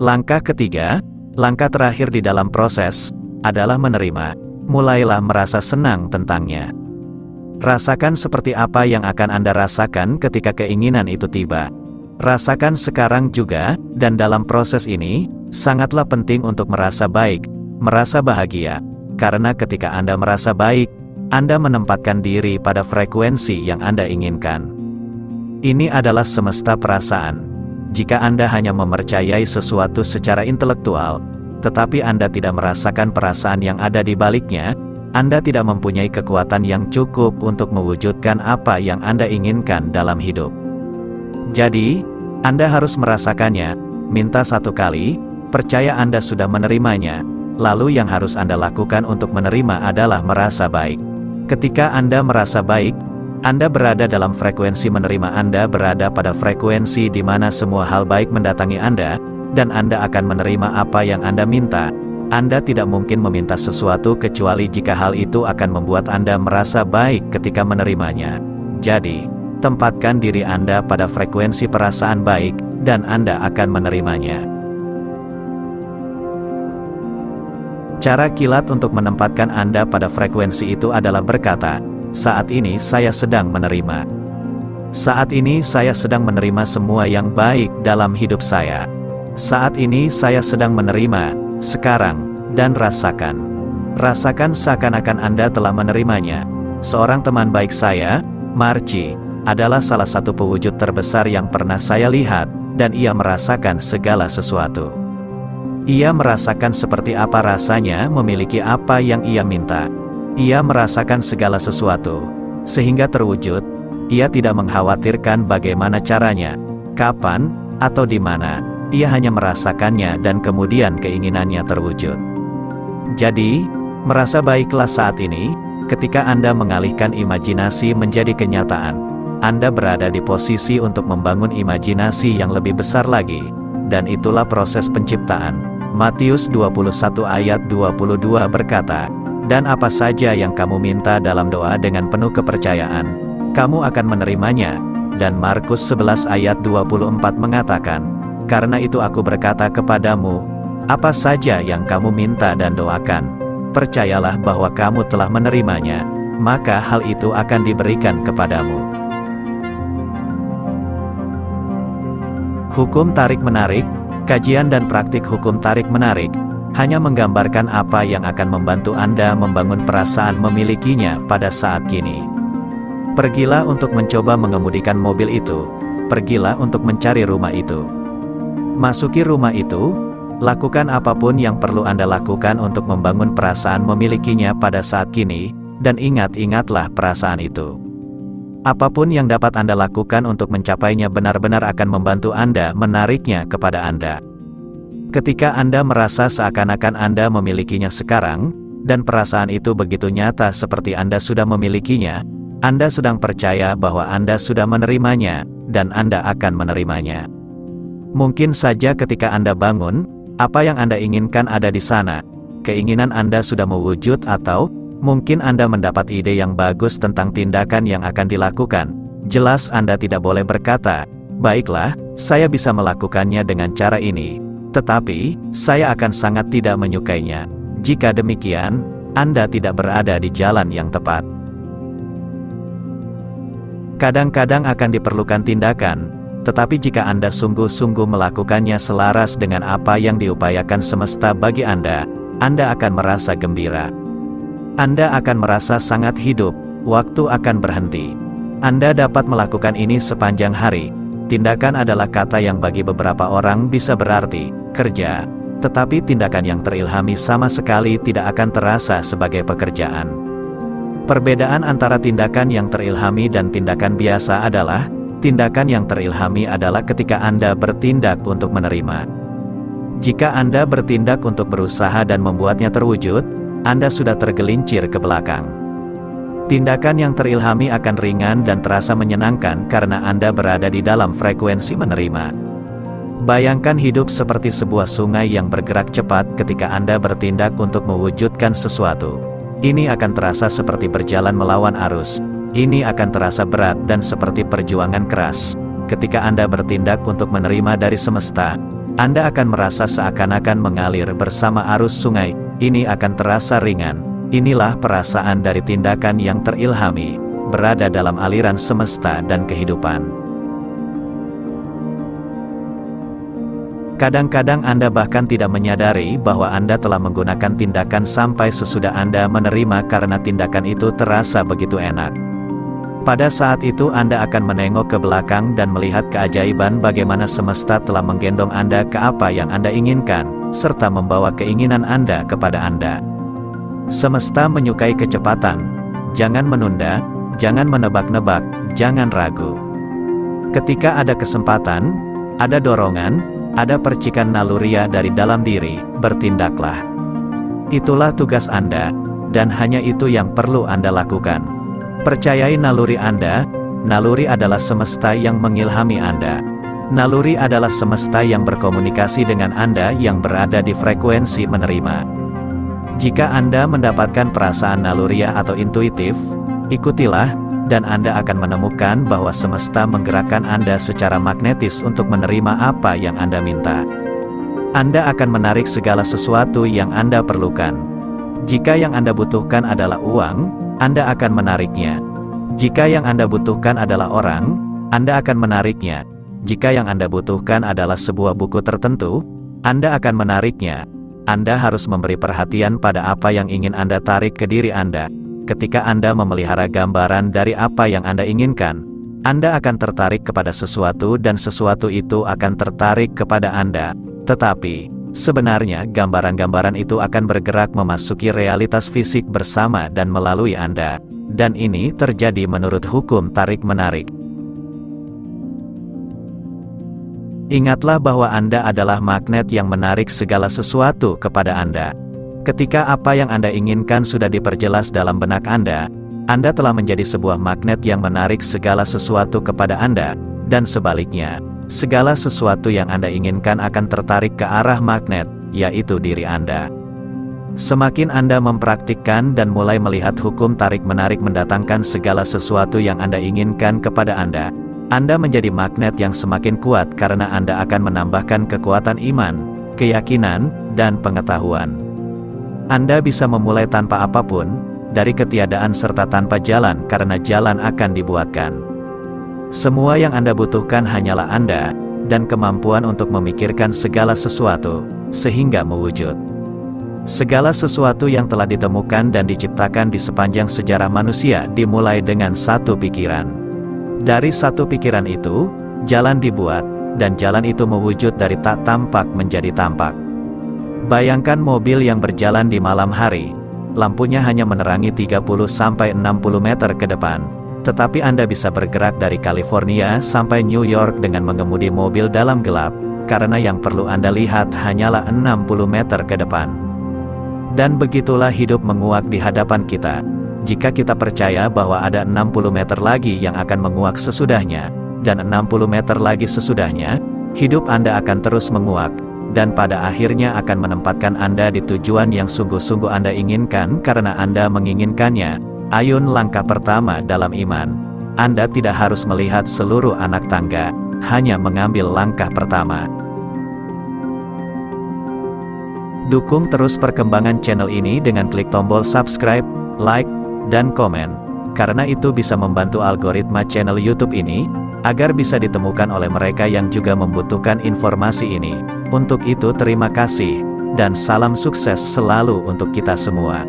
Langkah ketiga, langkah terakhir di dalam proses, adalah menerima. Mulailah merasa senang tentangnya. Rasakan seperti apa yang akan Anda rasakan ketika keinginan itu tiba. Rasakan sekarang juga, dan dalam proses ini, sangatlah penting untuk merasa baik, merasa bahagia. Karena ketika Anda merasa baik, Anda menempatkan diri pada frekuensi yang Anda inginkan. Ini adalah semesta perasaan. Jika Anda hanya mempercayai sesuatu secara intelektual, tetapi Anda tidak merasakan perasaan yang ada di baliknya, Anda tidak mempunyai kekuatan yang cukup untuk mewujudkan apa yang Anda inginkan dalam hidup. Jadi, Anda harus merasakannya, minta satu kali, percaya Anda sudah menerimanya, lalu yang harus Anda lakukan untuk menerima adalah merasa baik. Ketika Anda merasa baik, Anda berada dalam frekuensi menerima. Anda berada pada frekuensi di mana semua hal baik mendatangi Anda, dan Anda akan menerima apa yang Anda minta. Anda tidak mungkin meminta sesuatu kecuali jika hal itu akan membuat Anda merasa baik ketika menerimanya. Jadi, tempatkan diri Anda pada frekuensi perasaan baik, dan Anda akan menerimanya. Cara kilat untuk menempatkan Anda pada frekuensi itu adalah berkata, saat ini saya sedang menerima. Saat ini saya sedang menerima semua yang baik dalam hidup saya. Saat ini saya sedang menerima, sekarang, dan rasakan. Rasakan seakan-akan Anda telah menerimanya. Seorang teman baik saya, Marci, adalah salah satu pewujud terbesar yang pernah saya lihat, dan ia merasakan segala sesuatu. Ia merasakan seperti apa rasanya memiliki apa yang ia minta. Ia merasakan segala sesuatu, sehingga terwujud. Ia tidak mengkhawatirkan bagaimana caranya, kapan, atau di mana. Ia hanya merasakannya dan kemudian keinginannya terwujud. Jadi, merasa baiklah saat ini, ketika Anda mengalihkan imajinasi menjadi kenyataan. Anda berada di posisi untuk membangun imajinasi yang lebih besar lagi, dan itulah proses penciptaan. Matius 21 ayat 22 berkata, dan apa saja yang kamu minta dalam doa dengan penuh kepercayaan, kamu akan menerimanya. Dan Markus 11 ayat 24 mengatakan, karena itu aku berkata kepadamu, apa saja yang kamu minta dan doakan, percayalah bahwa kamu telah menerimanya, maka hal itu akan diberikan kepadamu. Hukum tarik-menarik, kajian dan praktik hukum tarik-menarik, hanya menggambarkan apa yang akan membantu Anda membangun perasaan memilikinya pada saat kini. Pergilah untuk mencoba mengemudikan mobil itu. Pergilah untuk mencari rumah itu. Masuki rumah itu. Lakukan apapun yang perlu Anda lakukan untuk membangun perasaan memilikinya pada saat kini, dan ingatlah perasaan itu. Apapun yang dapat Anda lakukan untuk mencapainya benar-benar akan membantu Anda menariknya kepada Anda. Ketika Anda merasa seakan-akan Anda memilikinya sekarang, dan perasaan itu begitu nyata seperti Anda sudah memilikinya, Anda sedang percaya bahwa Anda sudah menerimanya, dan Anda akan menerimanya. Mungkin saja ketika Anda bangun, apa yang Anda inginkan ada di sana. Keinginan Anda sudah mewujud atau, mungkin Anda mendapat ide yang bagus tentang tindakan yang akan dilakukan. Jelas Anda tidak boleh berkata, baiklah, saya bisa melakukannya dengan cara ini. Tetapi, saya akan sangat tidak menyukainya. Jika demikian, Anda tidak berada di jalan yang tepat. Kadang-kadang akan diperlukan tindakan, tetapi jika Anda sungguh-sungguh melakukannya selaras dengan apa yang diupayakan semesta bagi Anda akan merasa gembira. Anda akan merasa sangat hidup, waktu akan berhenti. Anda dapat melakukan ini sepanjang hari. Tindakan adalah kata yang bagi beberapa orang bisa berarti kerja, tetapi tindakan yang terilhami sama sekali tidak akan terasa sebagai pekerjaan. Perbedaan antara tindakan yang terilhami dan tindakan biasa adalah, tindakan yang terilhami adalah ketika Anda bertindak untuk menerima. Jika Anda bertindak untuk berusaha dan membuatnya terwujud, Anda sudah tergelincir ke belakang. Tindakan yang terilhami akan ringan dan terasa menyenangkan karena Anda berada di dalam frekuensi menerima. Bayangkan hidup seperti sebuah sungai yang bergerak cepat ketika Anda bertindak untuk mewujudkan sesuatu. Ini akan terasa seperti berjalan melawan arus. Ini akan terasa berat dan seperti perjuangan keras. Ketika Anda bertindak untuk menerima dari semesta, Anda akan merasa seakan-akan mengalir bersama arus sungai. Ini akan terasa ringan. Inilah perasaan dari tindakan yang terilhami, berada dalam aliran semesta dan kehidupan. Kadang-kadang Anda bahkan tidak menyadari bahwa Anda telah menggunakan tindakan sampai sesudah Anda menerima karena tindakan itu terasa begitu enak. Pada saat itu Anda akan menengok ke belakang dan melihat keajaiban bagaimana semesta telah menggendong Anda ke apa yang Anda inginkan, serta membawa keinginan Anda kepada Anda. Semesta menyukai kecepatan. Jangan menunda, jangan menebak-nebak, jangan ragu. Ketika ada kesempatan, ada dorongan, ada percikan naluriah dari dalam diri, bertindaklah. Itulah tugas Anda, dan hanya itu yang perlu Anda lakukan. Percayai naluri Anda. Naluri adalah semesta yang mengilhami Anda. Naluri adalah semesta yang berkomunikasi dengan Anda yang berada di frekuensi menerima. Jika Anda mendapatkan perasaan naluriah atau intuitif, ikutilah, dan Anda akan menemukan bahwa semesta menggerakkan Anda secara magnetis untuk menerima apa yang Anda minta. Anda akan menarik segala sesuatu yang Anda perlukan. Jika yang Anda butuhkan adalah uang, Anda akan menariknya. Jika yang Anda butuhkan adalah orang, Anda akan menariknya. Jika yang Anda butuhkan adalah sebuah buku tertentu, Anda akan menariknya. Anda harus memberi perhatian pada apa yang ingin Anda tarik ke diri Anda. Ketika Anda memelihara gambaran dari apa yang Anda inginkan, Anda akan tertarik kepada sesuatu dan sesuatu itu akan tertarik kepada Anda. Tetapi, sebenarnya gambaran-gambaran itu akan bergerak memasuki realitas fisik bersama dan melalui Anda. Dan ini terjadi menurut hukum tarik-menarik. Ingatlah bahwa Anda adalah magnet yang menarik segala sesuatu kepada Anda. Ketika apa yang Anda inginkan sudah diperjelas dalam benak Anda telah menjadi sebuah magnet yang menarik segala sesuatu kepada Anda, dan sebaliknya, segala sesuatu yang Anda inginkan akan tertarik ke arah magnet, yaitu diri Anda. Semakin Anda mempraktikkan dan mulai melihat hukum tarik-menarik mendatangkan segala sesuatu yang Anda inginkan kepada Anda menjadi magnet yang semakin kuat karena Anda akan menambahkan kekuatan iman, keyakinan, dan pengetahuan. Anda bisa memulai tanpa apapun, dari ketiadaan serta tanpa jalan karena jalan akan dibuatkan. Semua yang Anda butuhkan hanyalah Anda, dan kemampuan untuk memikirkan segala sesuatu, sehingga mewujud. Segala sesuatu yang telah ditemukan dan diciptakan di sepanjang sejarah manusia dimulai dengan satu pikiran. Dari satu pikiran itu, jalan dibuat, dan jalan itu mewujud dari tak tampak menjadi tampak. Bayangkan mobil yang berjalan di malam hari. Lampunya hanya menerangi 30-60 meter ke depan. Tetapi Anda bisa bergerak dari California sampai New York dengan mengemudi mobil dalam gelap, karena yang perlu Anda lihat hanyalah 60 meter ke depan. Dan begitulah hidup menguak di hadapan kita. Jika kita percaya bahwa ada 60 meter lagi yang akan menguak sesudahnya, dan 60 meter lagi sesudahnya, hidup Anda akan terus menguak, dan pada akhirnya akan menempatkan Anda di tujuan yang sungguh-sungguh Anda inginkan karena Anda menginginkannya. Ayun langkah pertama dalam iman. Anda tidak harus melihat seluruh anak tangga, hanya mengambil langkah pertama. Dukung terus perkembangan channel ini dengan klik tombol subscribe, like, dan komen, karena itu bisa membantu algoritma channel YouTube ini, agar bisa ditemukan oleh mereka yang juga membutuhkan informasi ini. Untuk itu terima kasih, dan salam sukses selalu untuk kita semua.